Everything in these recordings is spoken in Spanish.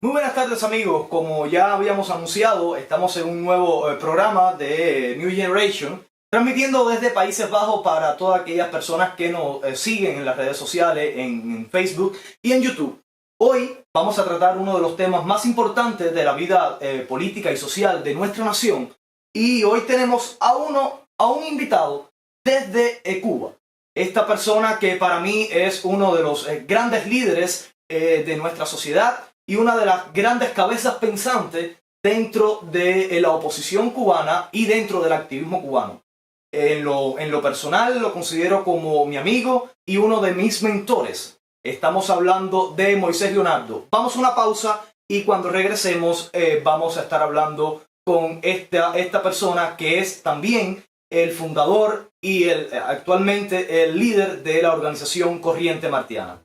Muy buenas tardes amigos, como ya habíamos anunciado, estamos en un nuevo programa de New Generation, transmitiendo desde Países Bajos para todas aquellas personas que nos siguen en las redes sociales, en Facebook y en YouTube. Hoy vamos a tratar uno de los temas más importantes de la vida política y social de nuestra nación, y hoy tenemos a un invitado desde Cuba. Esta persona que para mí es uno de los grandes líderes de nuestra sociedad y una de las grandes cabezas pensantes dentro de la oposición cubana y dentro del activismo cubano. En lo personal lo considero como mi amigo y uno de mis mentores. Estamos hablando de Moisés Leonardo. Vamos a una pausa y cuando regresemos vamos a estar hablando con esta persona que es también el fundador y actualmente el líder de la organización Corriente Martiana.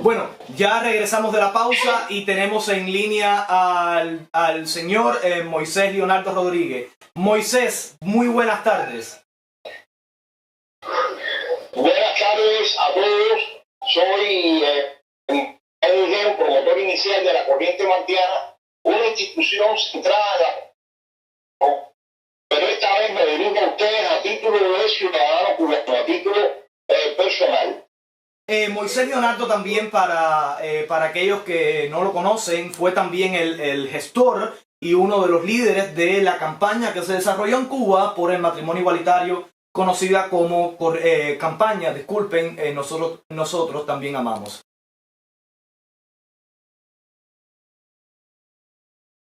Bueno, ya regresamos de la pausa y tenemos en línea al señor Moisés Leonardo Rodríguez. Moisés, muy buenas tardes. Buenas tardes a todos. Soy un promotor inicial de la Corriente Martiana, una institución centrada, pero esta vez me dirijo a ustedes a título de ciudadano cubano, a título personal. Moisés Leonardo también, para aquellos que no lo conocen, fue también el gestor y uno de los líderes de la campaña que se desarrolló en Cuba por el matrimonio igualitario, conocida como campaña, nosotros también amamos.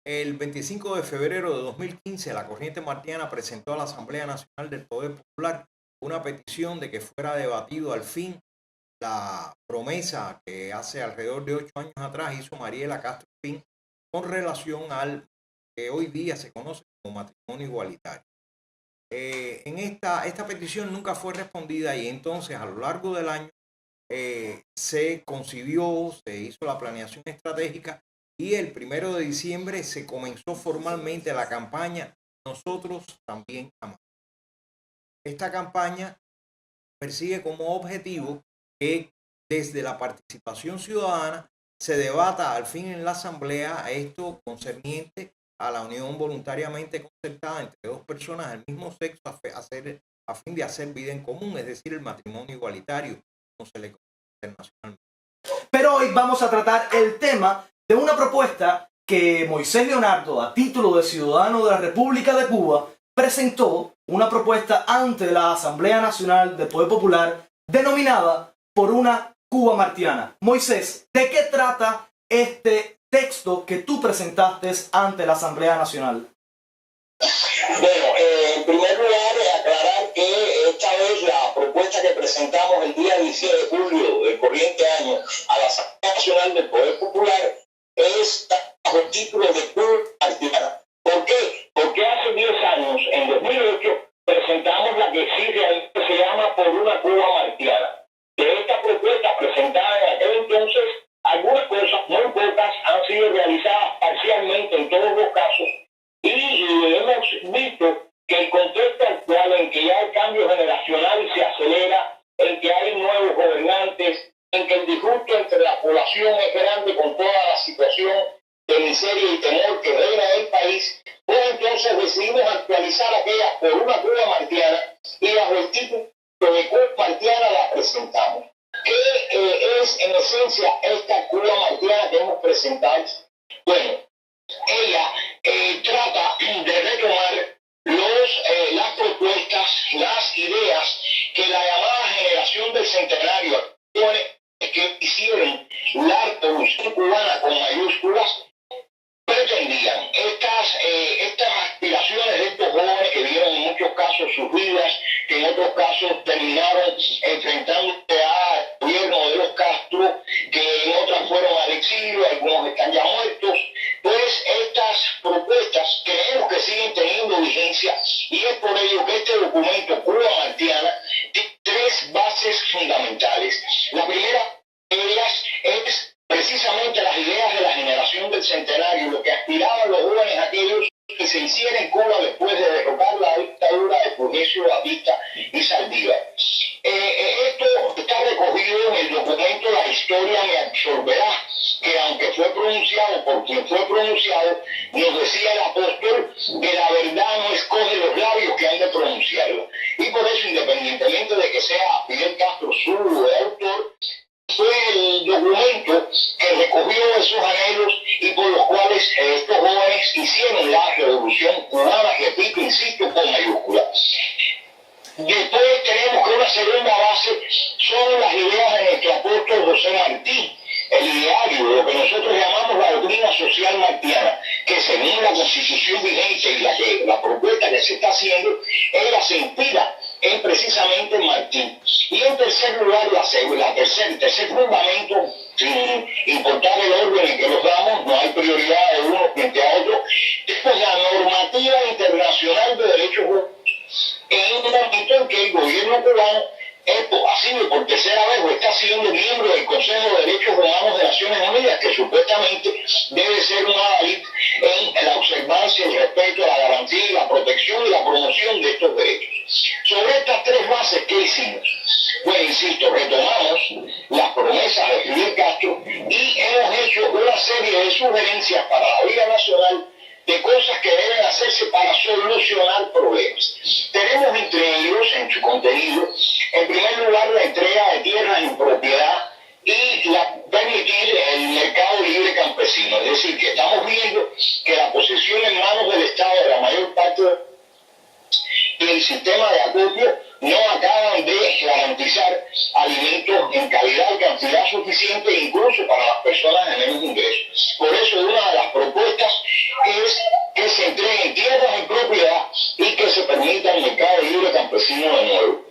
El 25 de febrero de 2015, la Corriente Martiana presentó a la Asamblea Nacional del Poder Popular una petición de que fuera debatido al fin la promesa que hace alrededor de 8 años atrás hizo Mariela Castro Espín con relación al que hoy día se conoce como matrimonio igualitario. Esta petición nunca fue respondida y entonces a lo largo del año se concibió, se hizo la planeación estratégica y el 1 de diciembre se comenzó formalmente la campaña Nosotros También Amamos. Esta campaña persigue como objetivo que desde la participación ciudadana se debata al fin en la Asamblea esto concerniente a la unión voluntariamente concertada entre dos personas del mismo sexo a fin de hacer vida en común, es decir, el matrimonio igualitario, como se le conoce internacionalmente. Pero hoy vamos a tratar el tema de una propuesta que Moisés Leonardo, a título de ciudadano de la República de Cuba, presentó una propuesta ante la Asamblea Nacional del Poder Popular denominada por una Cuba Martiana. Moisés, ¿de qué trata este texto que tú presentaste ante la Asamblea Nacional? Bueno, en primer lugar, aclarar que esta vez la propuesta que presentamos el día 17 de julio del corriente año a la Asamblea Nacional del Poder Popular es bajo el título de Cuba Martiana. ¿Por qué? Porque hace 10 años, en 2008, presentamos la que sí realmente se llama Por una Cuba Martiana. De esta propuesta presentada en aquel entonces, algunas cosas, muy pocas, han sido realizadas parcialmente en todos los casos y hemos visto que el contexto actual en que ya el cambio generacional se acelera, en que hay nuevos gobernantes, en que el disgusto entre la población es grande con toda la situación de miseria y temor que reina en el país, pues entonces decidimos actualizar aquellas Por una Cuba Martiana y bajo el título de Cuba Martiana la presentamos. ¿Qué es en esencia esta Cuba Martiana que hemos presentado? Bueno, ella trata de retomar las propuestas, las ideas que la llamada generación del centenario, que hicieron la revolución cubana con mayúsculas, pretendían. Estas aspiraciones de estos jóvenes que dieron en muchos casos sus vidas, que en otros casos terminaron enfrentándose al gobierno de los Castro, que en otras fueron al exilio, algunos están ya muertos, pues estas propuestas creemos que siguen teniendo vigencia y es por ello que este documento Cuba Martiana tiene 3 bases fundamentales. La primera de ellas es precisamente las ideas de la generación del centenario, lo que aspiraban los jóvenes aquellos que se hiciera en Cuba después de derrocar la dictadura de Fulgencio Batista y Saldívar. Esto está recogido en el documento La historia me absorberá, que aunque fue pronunciado por quien fue pronunciado, nos decía el apóstol que la verdad no escoge los labios que han de pronunciarlo. Y por eso, independientemente de que sea Fidel Castro su autor, fue el documento que recogió esos anhelos y por los cuales estos jóvenes hicieron la revolución cubana, repito, insisto, con mayúsculas. Después tenemos que una segunda base son las ideas de nuestro apóstol José Martí, el ideario, lo que nosotros llamamos la doctrina social martiana, que según la constitución vigente y la propuesta que se está haciendo, ella se inspira en precisamente Martí. Y en tercer lugar, el tercer fundamento, sin importar el orden en que los damos, no hay prioridad de uno frente a otro, es la normativa internacional de derechos humanos, en un momento en que el gobierno cubano ha sido por tercera vez o está siendo miembro del Consejo de Derechos Humanos de Naciones Unidas, que supuestamente debe ser un adalid en la observancia, el respeto, la garantía, la protección y la promoción de estos derechos. Sobre estas tres bases, ¿qué hicimos? Pues insisto, retomamos las promesas de Fidel Castro y hemos hecho una serie de sugerencias para la vida nacional de cosas que deben hacerse para solucionar problemas. Tenemos entre ellos, en su contenido, en primer lugar, la entrega de tierras en propiedad y permitir el mercado libre campesino. Es decir, que estamos viendo que la posesión en manos del Estado de la mayor parte del sistema de acopio no acaban de garantizar alimentos en calidad y cantidad suficiente, incluso para las personas de menos ingresos. Por eso, una de las propuestas es que se entreguen tierras en propiedad y que se permita el mercado libre campesino de nuevo.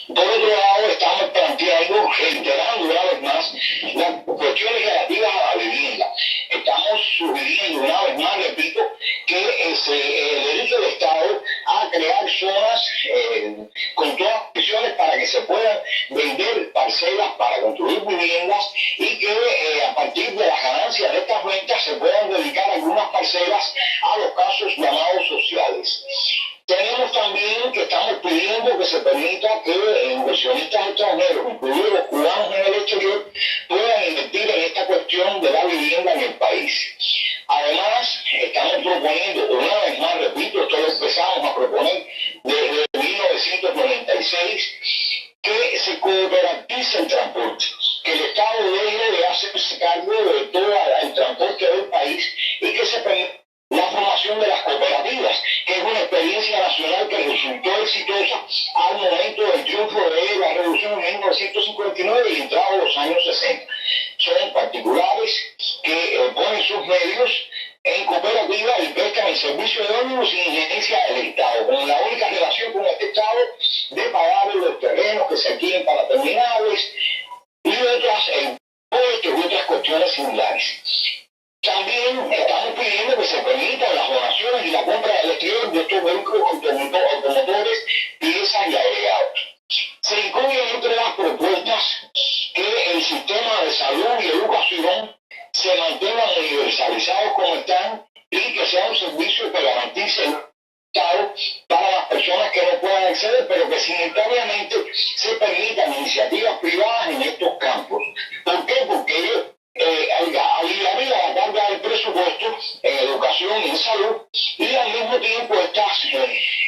Por otro lado, estamos planteando, reiterando una vez más, las cuestiones relativas a la vivienda. Estamos sugiriendo una vez más, repito, que el derecho del Estado a crear zonas con todas las condiciones para que se puedan vender parcelas para construir viviendas y que a partir de las ganancias de estas ventas se puedan dedicar algunas parcelas a los casos llamados sociales. Tenemos también que estamos pidiendo que se permita que inversionistas extranjeros, incluidos los cubanos en el exterior, puedan invertir en esta cuestión de la vivienda en el país. Además, estamos proponiendo, una vez más, repito, esto lo empezamos a proponer desde 1996, que se cooperatice el transporte, que el Estado deje de hacerse cargo de todo el transporte del país y que se permita la formación de las cooperativas, que es una experiencia nacional que resultó exitosa al momento del triunfo de la revolución en 1959 y entrado en los años 60. Son particulares que ponen sus medios en cooperativa y prestan el servicio de ómnibus sin injerencia del Estado, con la única relación con este Estado de pagar los terrenos que se adquieren para terminales y otras impuestos y otras cuestiones similares. También estamos pidiendo que se permitan las donaciones y la compra del exterior de estos vehículos automotores, piezas y agregados. Se incluyen entre las propuestas que el sistema de salud y educación se mantengan universalizados como están y que sea un servicio que garantice el Estado para las personas que no puedan acceder, pero que simultáneamente se permitan iniciativas privadas en estos campos. ¿Por qué? Porque ellos aliviaría la carga del presupuesto en educación y en salud y al mismo tiempo estas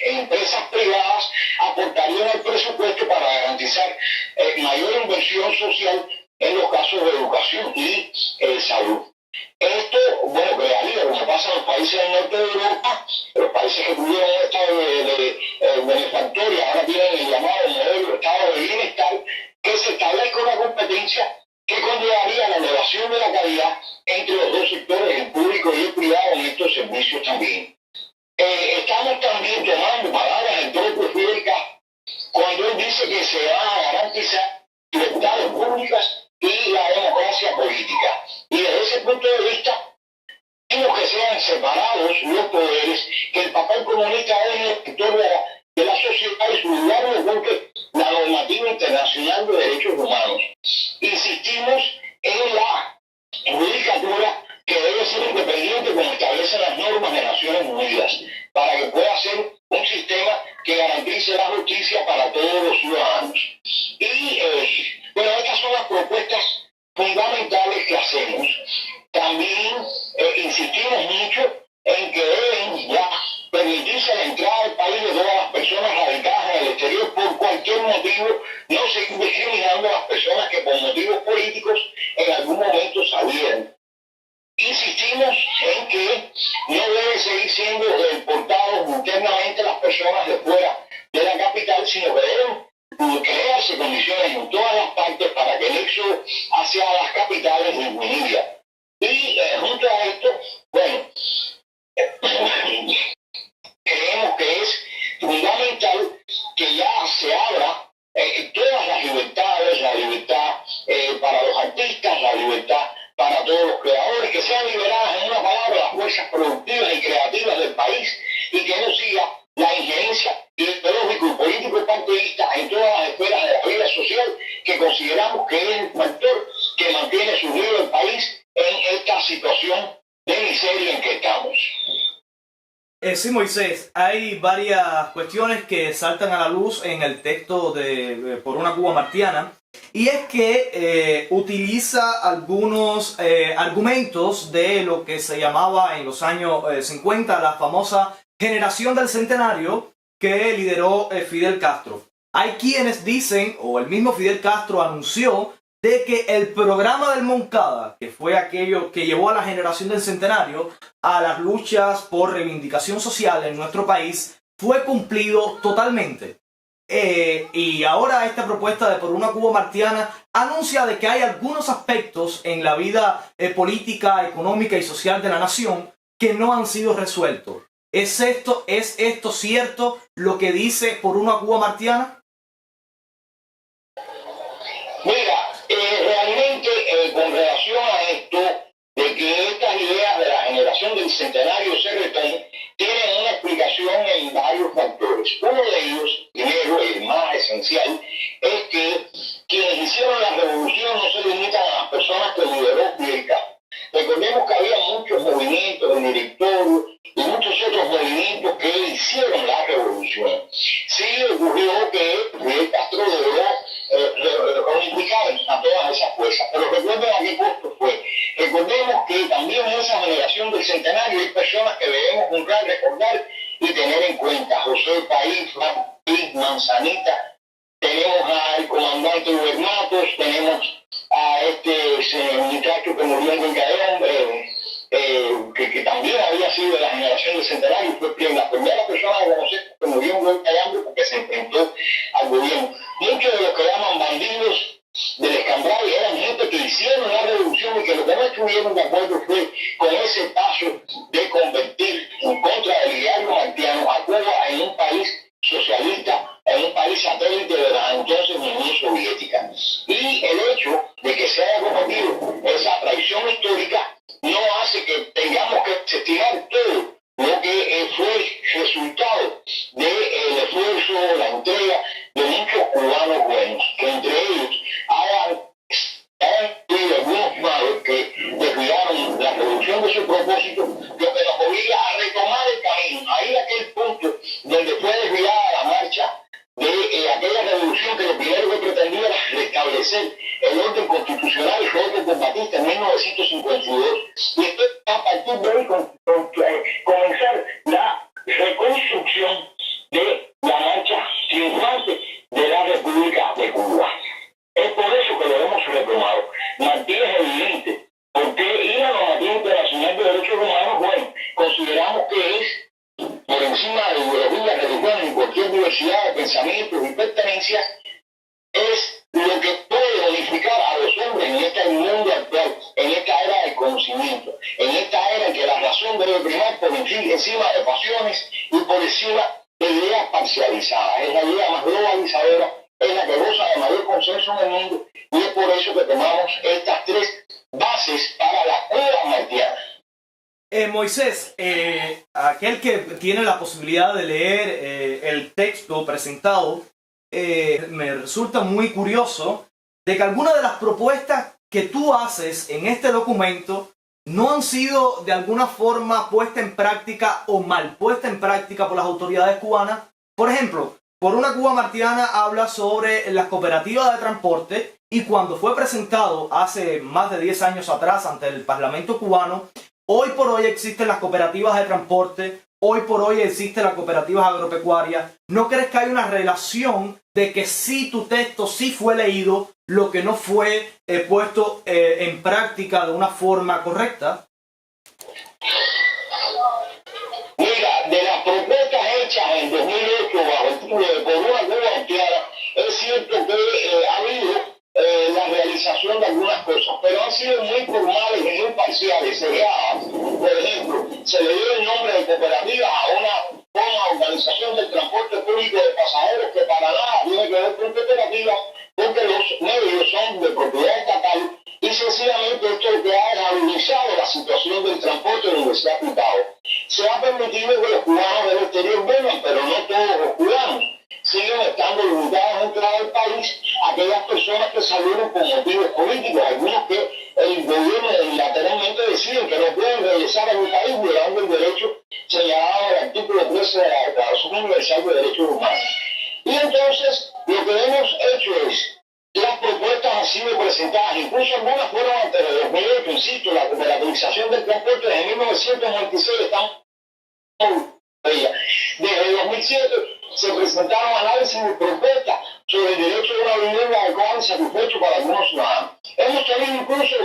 empresas privadas aportarían el presupuesto para garantizar mayor inversión social en los casos de educación y salud. Esto, bueno, crearía, como pasa en los países del norte de Europa, los países que tuvieron un estado de benefactoria, ahora tienen el llamado modelo de estado de bienestar, que se establezca una competencia que conllevaría a la elevación de la calidad entre los dos sectores, el público y el privado, en estos servicios también. Estamos también tomando palabras del propio Fidel Castro cuando él dice que se va a garantizar libertades públicas y la democracia política. Y desde ese punto de vista, tenemos que sean separados los poderes, que el papel comunista es el sector de la sociedad y su lugar lo ocupe la normativa internacional de derechos humanos. Insistimos en la judicatura que debe ser independiente como establecen las normas de Naciones Unidas, para que pueda ser un sistema que garantice será justicia para todos los ciudadanos. Y bueno, estas son las propuestas fundamentales que hacemos. También insistimos mucho en que deben ya permitirse la entrada al país de todas las personas radicadas en el exterior por cualquier motivo, no seguir discriminando a las personas que por motivos políticos en algún momento salieron. Insistimos en que no deben seguir siendo deportados internamente las personas de fuera de la capital, sino que deben crearse condiciones en todas las partes para que el éxodo hacia las capitales disminuya. Y junto a esto, bueno, creemos que es fundamental que ya se abra todas las libertades, la libertad para los artistas, la libertad para todos los creadores, que sean liberadas, en una palabra, las fuerzas productivas y creativas del país, y que no siga la injerencia ideológico y político partidista en todas las esferas de la vida social, que consideramos que es el factor que mantiene sumido el país en esta situación de miseria en que estamos. Sí, Moisés, hay varias cuestiones que saltan a la luz en el texto de Por una Cuba Martiana, y es que utiliza algunos argumentos de lo que se llamaba en los años 50 la famosa generación del centenario que lideró Fidel Castro. Hay quienes dicen, o el mismo Fidel Castro anunció, de que el programa del Moncada, que fue aquello que llevó a la generación del centenario a las luchas por reivindicación social en nuestro país, fue cumplido totalmente. Y ahora esta propuesta de Por una Cuba Martiana anuncia de que hay algunos aspectos en la vida política, económica y social de la nación que no han sido resueltos. ¿Es esto cierto lo que dice Por una Cuba Martiana? Mira, realmente con relación a esto, de que estas ideas de la generación del centenario se retomen, tienen una explicación en varios factores. Uno de ellos, primero, el más esencial, es que quienes hicieron la revolución no se limitan a las personas que lideró Fidel Castro. Recordemos que había muchos movimientos en directorio y muchos otros movimientos que hicieron la revolución. Sí ocurrió que Fidel Castro logró unificar a todas esas fuerzas, pero recuerden a qué costo fue. Recordemos que también en esa generación del centenario hay personas que debemos honrar, recordar y tener en cuenta. José País, Manzanita, tenemos al comandante Bernatos, tenemos a este muchacho que murió en Huelga de Hombre, que también había sido de la generación del centenario, fue la primera persona que conocí que murió en Huelga de Hambre porque se enfrentó al gobierno. Muchos de los que llaman bandidos del escambray eran gente que hicieron la revolución y que lo que no estuvieron de acuerdo fue con ese paso de convertir en contra del ideario martiano a Cuba en un país socialista, en un país satélite de la entonces Unión Soviética. Y el hecho de que se haya cometido esa traición histórica no hace que tengamos que desestimar todo lo que fue resultado del esfuerzo, la entrega de muchos cubanos buenos, que entre ellos hayan habido algunos malos que desviaron la revolución de su propósito, lo que nos obliga a retomar el camino, a ir a aquel punto donde fue desviada la marcha de aquella revolución que lo primero que pretendía era restablecer el orden constitucional y el orden de Batista en 1952. Y esto a partir de ahí comenzar la reconstrucción de la marcha triunfante de la República de Cuba. Es por eso que lo hemos retomado. Martí es evidente, porque ir a la normativa internacional de derechos humanos, bueno, consideramos que es por encima de ideologías, religiones y cualquier diversidad de pensamientos y pertenencias, es lo que puede unificar a los hombres en este mundo actual, en esta era del conocimiento, en esta era en que la razón debe primar por encima de pasiones y por encima de ideas parcializadas. Es la idea más globalizadora, es la que goza de mayor consenso en el mundo, y es por eso que tomamos estas tres bases para la Cuba martiana. Moisés, aquel que tiene la posibilidad de leer el texto presentado, me resulta muy curioso de que algunas de las propuestas que tú haces en este documento no han sido de alguna forma puestas en práctica o mal puestas en práctica por las autoridades cubanas. Por ejemplo, Por una Cuba Martiana habla sobre las cooperativas de transporte y cuando fue presentado hace más de 10 años atrás ante el Parlamento cubano, hoy por hoy existen las cooperativas de transporte, hoy por hoy existen las cooperativas agropecuarias. ¿No crees que hay una relación de que sí tu texto sí fue leído, lo que no fue puesto en práctica de una forma correcta? Mira, de las propuestas hechas en 2008 bajo el título de Por una Cuba Martiana, es cierto que ha habido la realización de algunas cosas, pero han sido muy formales y muy parciales, cerradas. Por ejemplo, se le dio el nombre de cooperativa a una forma de organización del transporte público de pasajeros que para nada tiene que ver con cooperativa, porque los medios son de propiedad estatal y sencillamente esto lo que ha agudizado la situación del transporte donde se ha aplicado. Se ha permitido que los cubanos del exterior vengan, pero no todos los cubanos. Siguen estando limitadas a entrar al país aquellas personas que salieron por motivos políticos, algunos que el gobierno unilateralmente deciden que no pueden regresar a un país violando el derecho señalado en el artículo 13 de la Declaración Universal de Derechos Humanos. Y entonces lo que hemos hecho es, las propuestas han sido presentadas, incluso algunas fueron antes de 2008, insisto, la cooperativización del transporte desde 1996 estamos desde 2007 se presentaron análisis de propuestas sobre el derecho a una vivienda adecuada y satisfecho para algunos ciudadanos. Hemos tenido incluso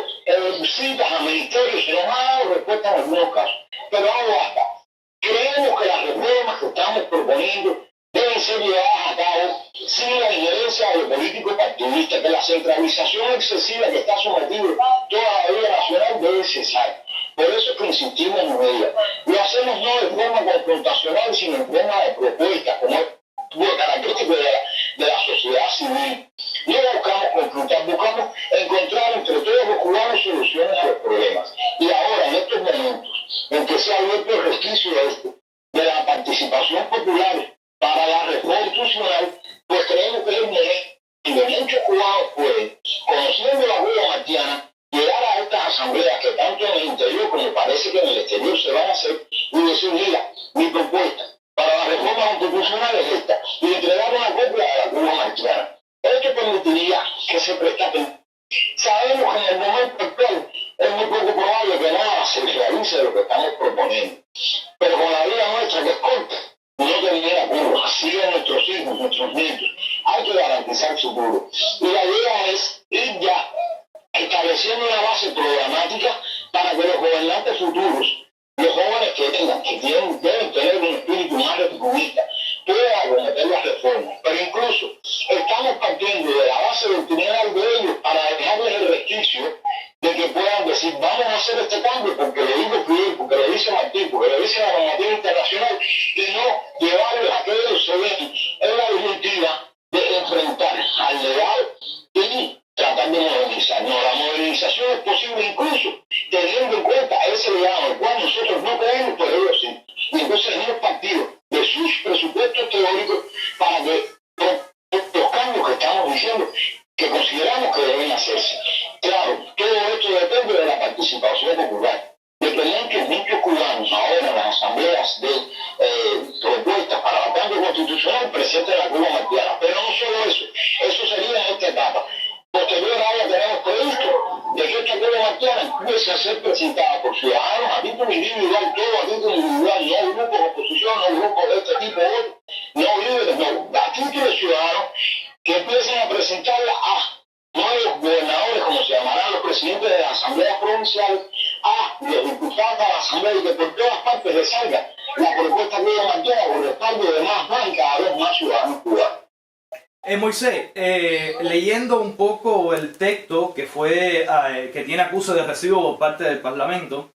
citas a ministerios, se nos ha dado respuesta en algunos casos, pero no basta. Creemos que las reformas que estamos proponiendo deben ser llevadas a cabo sin la injerencia de los políticos partidistas, que la centralización excesiva que está sometido toda la vida nacional debe cesar. Por eso es que insistimos en ella. Lo hacemos no de forma confrontacional, sino en forma de propuestas, como es característico de la sociedad civil. No buscamos confrontar, buscamos encontrar entre todos los cubanos soluciones a los problemas. Y ahora, en estos momentos, en que se ha abierto el resquicio de la participación popular para la reforma institucional, pues creemos que es el momento donde muchos cubanos pueden, conociendo la Cuba Martiana, llegar a estas asambleas que tanto en el interior como parece que en el exterior se van a hacer y decir, mira, mi propuesta para la reforma constitucional es esta, y entregar una copia a la Cuba Martiana. Esto permitiría que se prestasen. Sabemos que en el momento actual es muy poco probable que nada se realice de lo que estamos proponiendo, pero con la vida nuestra que es corta, no termina Cuba, siguen nuestros hijos, nuestros nietos, hay que garantizar su futuro. Y la idea es ir ya estableciendo una base programática para que los gobernantes futuros, los jóvenes que deben tener un espíritu más republicano, puedan acometer las reformas. Pero incluso estamos partiendo de la base doctrinal de ellos para dejarles el resquicio de que puedan decir, vamos a hacer este cambio porque lo dijo Fidel, porque lo dice Martín, porque lo dice la normativa internacional, y no llevarles a que ellos se ven en la disyuntiva de enfrentar al legado y tratar de modernizar. No, la modernización es posible incluso teniendo en cuenta ese legado, el cual nosotros no creemos, pero ellos sí. Y entonces hemos partido de sus presupuestos teóricos para que los cambios que estamos diciendo, que consideramos que deben hacerse. Claro, todo esto depende de la participación popular, de que muchos cubanos ahora en las asambleas de propuestas para el cambio constitucional presenten la Cuba Martiana. Pero no solo eso, eso sería en esta etapa. Posterior ahora tenemos previsto de que esta Cuba Martiana empiece a ser presentada por ciudadanos a título individual, todo a título individual, no grupos de oposición, no grupos de este tipo, no líderes, no, a título de ciudadanos, que empiecen a presentarla a nuevos gobernadores, como se llamarán los presidentes de las asambleas provinciales, a los diputados de la asamblea, y que por todas partes les salga la propuesta Cuba Martiana por respaldo de más y cada vez más ciudadanos cubanos. Moisés, leyendo un poco el texto que tiene acuse de recibo por parte del Parlamento,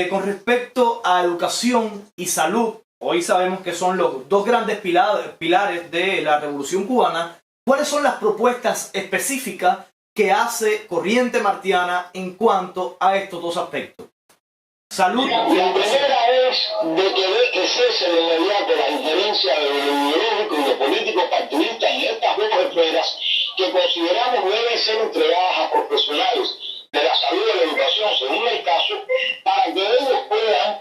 con respecto a educación y salud, hoy sabemos que son los dos grandes pilares de la Revolución Cubana. ¿Cuáles son las propuestas específicas que hace Corriente Martiana en cuanto a estos dos aspectos? Salud. La primera es de que cese de inmediato la injerencia de lo ideológico y de políticos partidistas en estas dos esferas que consideramos deben ser entregadas a profesionales de la salud y de la educación, según el caso, para que ellos puedan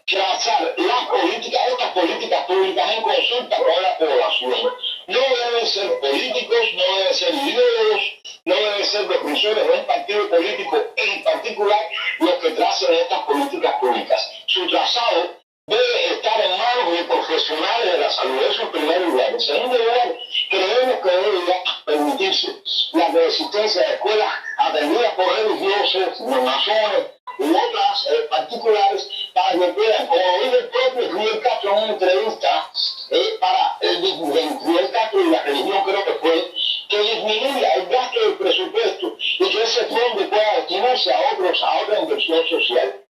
trazar estas políticas públicas en consulta con la población. ser políticos, no deben ser ideólogos, no deben ser defensores de un partido político en particular los que tracen estas políticas públicas. Su trazado debe estar en manos de profesionales de la salud, eso en primer lugar. En segundo lugar, creemos que debería permitirse la coexistencia de escuelas atendidas por religiosos, masones u otras particulares para que puedan, como lo dijo el propio Fidel Castro en una entrevista para Fidel Castro y la religión, creo que fue, que disminuya el gasto del presupuesto y que ese fondo pueda destinarse a otra inversión social.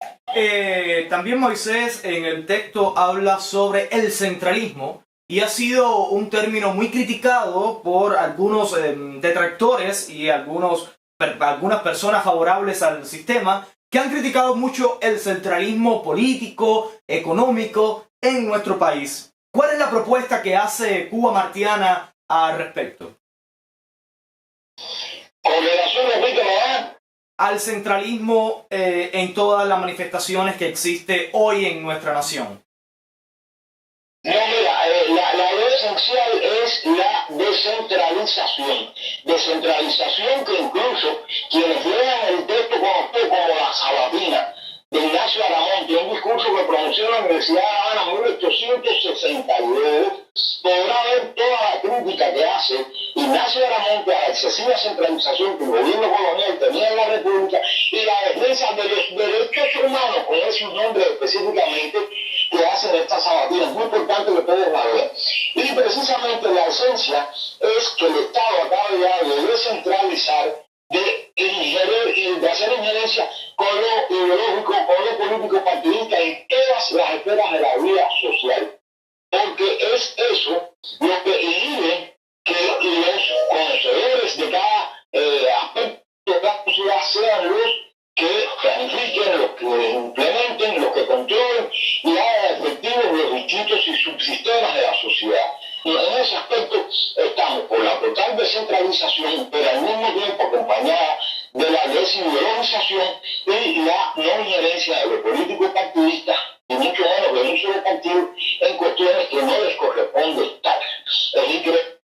También Moisés en el texto habla sobre el centralismo y ha sido un término muy criticado por algunos detractores y algunas personas favorables al sistema que han criticado mucho el centralismo político, económico en nuestro país. ¿Cuál es la propuesta que hace Cuba Martiana al respecto? Con relación, repítelo, al centralismo en todas las manifestaciones que existe hoy en nuestra nación. No, mira, lo esencial es la descentralización. Descentralización que incluso quienes lean el texto como la Sabatina de Ignacio Aramonte, un discurso que pronunció en la Universidad de La Habana en 1862, podrá ver toda la crítica que hace Ignacio Aramonte a la excesiva centralización que el gobierno colonial tenía en la República y la defensa de los derechos humanos, con esos nombres específicamente, que hacen esta sabatina. Es muy importante que todos la vean. Y precisamente la esencia es que el Estado acaba ya de descentralizar, de ingerir y de hacer injerencia con lo ideológico, con lo político partidista en todas las esferas de la vida social. Porque es eso lo que inhibe que los conocedores de cada aspecto de la sociedad sean los que planifiquen, los que implementen, los que controlen y hagan efectivos los distintos y subsistemas de la sociedad. En ese aspecto estamos por la total descentralización, pero al mismo tiempo acompañada de la desideologización y la no injerencia de lo político partidista, y mucho menos de un solo partido, en cuestiones que no les corresponde estar. Es increíble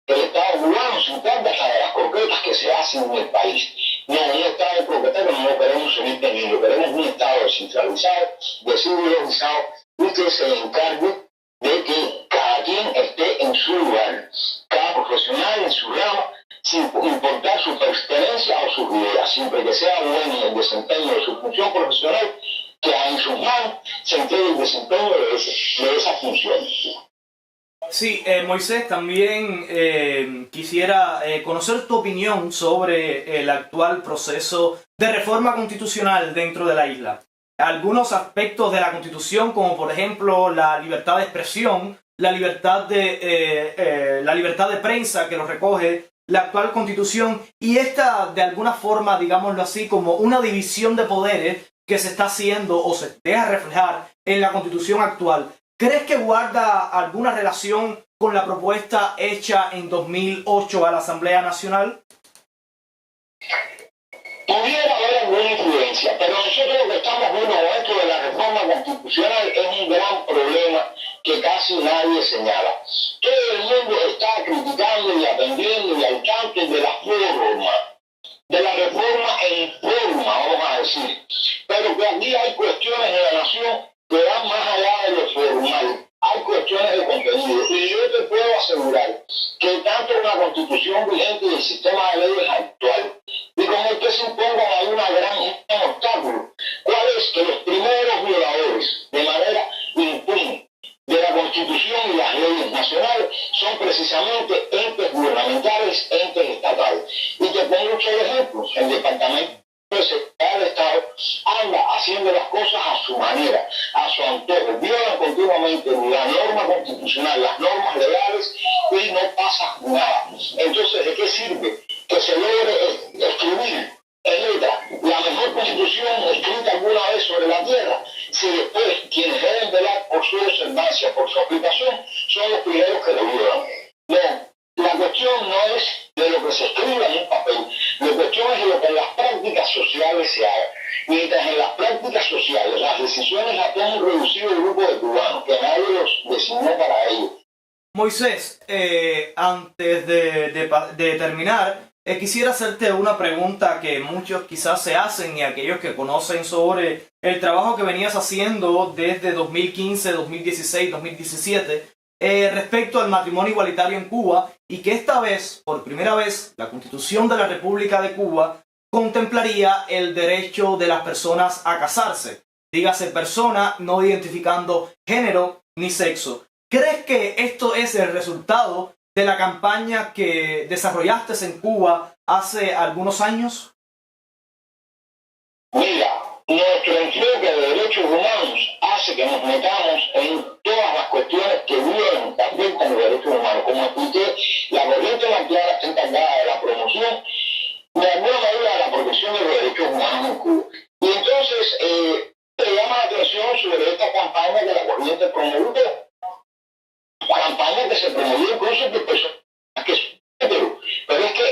que el Estado cubano se encarga hasta de las croquetas que se hacen en el país. No, un Estado croquetero no lo queremos seguir teniendo, queremos un Estado descentralizado, desideologizado y que se encargue de que cada quien esté en su lugar, cada profesional en su rama, sin importar su pertenencia o sus ideas, siempre que sea bueno en el desempeño de su función profesional, que en sus manos se entregue el desempeño de esa función. Sí, Moisés, también quisiera conocer tu opinión sobre el actual proceso de reforma constitucional dentro de la isla. Algunos aspectos de la Constitución, como por ejemplo la libertad de expresión, la libertad de prensa que lo recoge la actual Constitución, y esta de alguna forma, digámoslo así, como una división de poderes que se está haciendo o se deja reflejar en la Constitución actual. ¿Crees que guarda alguna relación con la propuesta hecha en 2008 a la Asamblea Nacional? Pudiera haber alguna influencia, pero nosotros lo que estamos viendo con esto de la reforma constitucional es un gran problema que casi nadie señala. Todo el mundo está criticando y atendiendo y al tanto de la forma, de la reforma en forma, vamos a decir. Pero que aquí hay cuestiones de la nación que van más allá de lo formal. Hay cuestiones de contenido. Y yo te puedo asegurar que tanto una constitución vigente y el sistema de leyes actual, y con el que se impongan hay un gran obstáculo. ¿Cuál es? Que los primeros violadores, de manera impune, de la Constitución y las leyes nacionales son precisamente entes gubernamentales, entes estatales. Y te pongo muchos ejemplos. El Departamento de Seguridad del Estado anda haciendo las cosas a su manera, a su antojo, violan continuamente la norma constitucional, las normas legales y no pasa nada. Entonces, ¿de qué sirve que se logre escribir en letra la mejor constitución escrita alguna vez sobre la tierra si después quienes deben velar por su observancia, por su aplicación, son los primeros que lo violan? No. La cuestión no es de lo que se escribe en un papel, la cuestión es de lo que en las prácticas sociales se haga. Mientras en las prácticas sociales las decisiones las toma un reducido grupo de cubanos, que nadie los designó para ello, Moisés, antes de terminar, quisiera hacerte una pregunta que muchos quizás se hacen y aquellos que conocen sobre el trabajo que venías haciendo desde 2015, 2016, 2017 respecto al matrimonio igualitario en Cuba, y que esta vez, por primera vez, la Constitución de la República de Cuba contemplaría el derecho de las personas a casarse, dígase persona no identificando género ni sexo. ¿Crees que esto es el resultado de la campaña que desarrollaste en Cuba hace algunos años? Mira, nuestro enfoque de derechos humanos hace que nos metamos en todas las cuestiones que vienen que afectan los derechos humanos. Como expliqué, la corriente blanqueada está encargada de la promoción, de alguna manera, de la protección de los derechos humanos en Cuba. Y entonces, te llama la atención sobre esta campaña que la corriente promovió. Campaña que se promovió incluso por personas que son heteros. Pero es que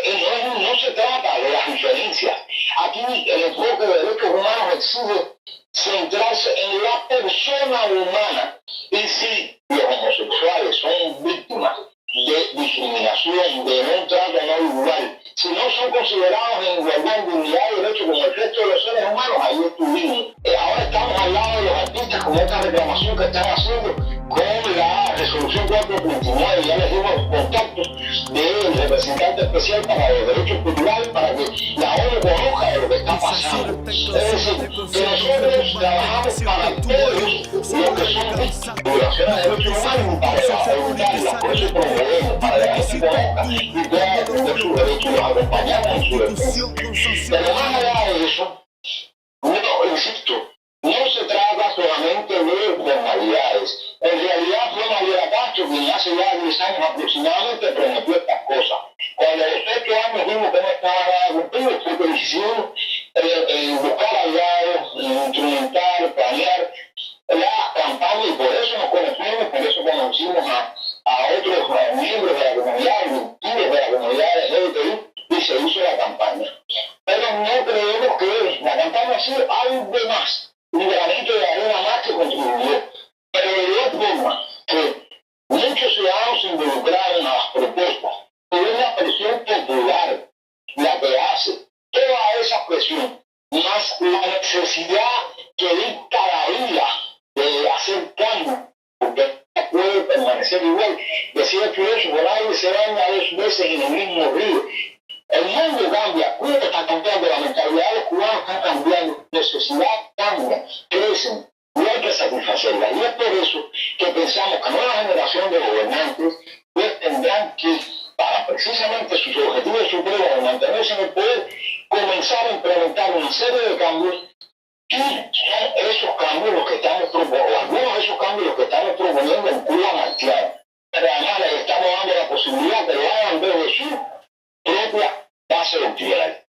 no se trata de las diferencias. Aquí el enfoque de derechos humanos exige centrarse en la persona humana. Y si los homosexuales son víctimas de discriminación, de un trato no igual, si no son considerados en igualdad, dignidad y derecho como el resto de los seres humanos, ahí estuvimos. Ahora estamos al lado de los artistas con esta reclamación que están haciendo con la resolución 439. Ya les dimos los contactos del representante especial para los derechos culturales para que la ONU conozca de lo que está pasando. Es decir, que nosotros trabajamos para todos los que son violaciones de derechos humanos y para la voluntad, por eso promovemos, para que la gente conozca y pueda defender sus derechos y los acompañamos en su defensa. Pero más allá de eso, insisto, no se trata solamente de formalidades. En realidad fue Mariela Castro quien hace ya 10 años aproximadamente prometió estas cosas. Cuando a los 8 años vimos que no estaba nada cumplido, fue que decidimos buscar aliados, instrumentar, planear la campaña, y por eso nos conocimos, por eso conocimos a otros miembros de la comunidad, directivos de la comunidad LGBTI, y se hizo la campaña. Pero no creemos que la campaña ha sido algo más, un granito de arena más que contribuyó. Pero de igual forma que muchos ciudadanos se involucraron a las propuestas, pero es la presión popular la que hace toda esa presión, más la necesidad que dicta la vida de hacer cambios, porque no puede permanecer igual. Decía el filósofo, nadie se baña 2 veces en el mismo río. El mundo cambia, Cuba está cambiando, la mentalidad de los cubanos está cambiando, necesidades cambian, crecen, y hay que satisfacerla. Y es por eso que pensamos que nueva generación de gobernantes pues tendrán que, para precisamente sus objetivos supremos de mantenerse en el poder, comenzar a implementar una serie de cambios, y son esos cambios los que estamos proponiendo, algunos de esos cambios los que estamos proponiendo en Cuba marciana. Pero además les estamos dando la posibilidad de que lo hagan desde su propia base doctrinal.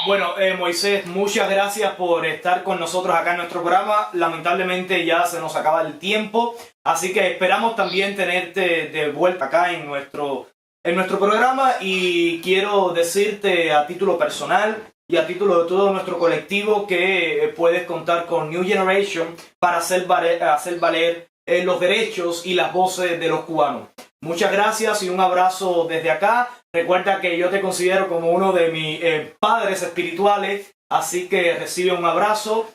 Bueno, Moisés, muchas gracias por estar con nosotros acá en nuestro programa. Lamentablemente ya se nos acaba el tiempo, así que esperamos también tenerte de vuelta acá en nuestro programa, y quiero decirte a título personal y a título de todo nuestro colectivo que puedes contar con New Generation para hacer valer los derechos y las voces de los cubanos. Muchas gracias y un abrazo desde acá. Recuerda que yo te considero como uno de mis padres espirituales, así que recibe un abrazo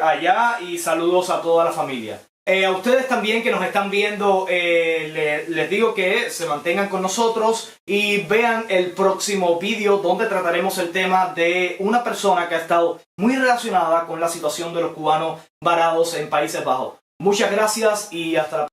allá y saludos a toda la familia. A ustedes también que nos están viendo, les digo que se mantengan con nosotros y vean el próximo vídeo donde trataremos el tema de una persona que ha estado muy relacionada con la situación de los cubanos varados en Países Bajos. Muchas gracias y hasta la próxima.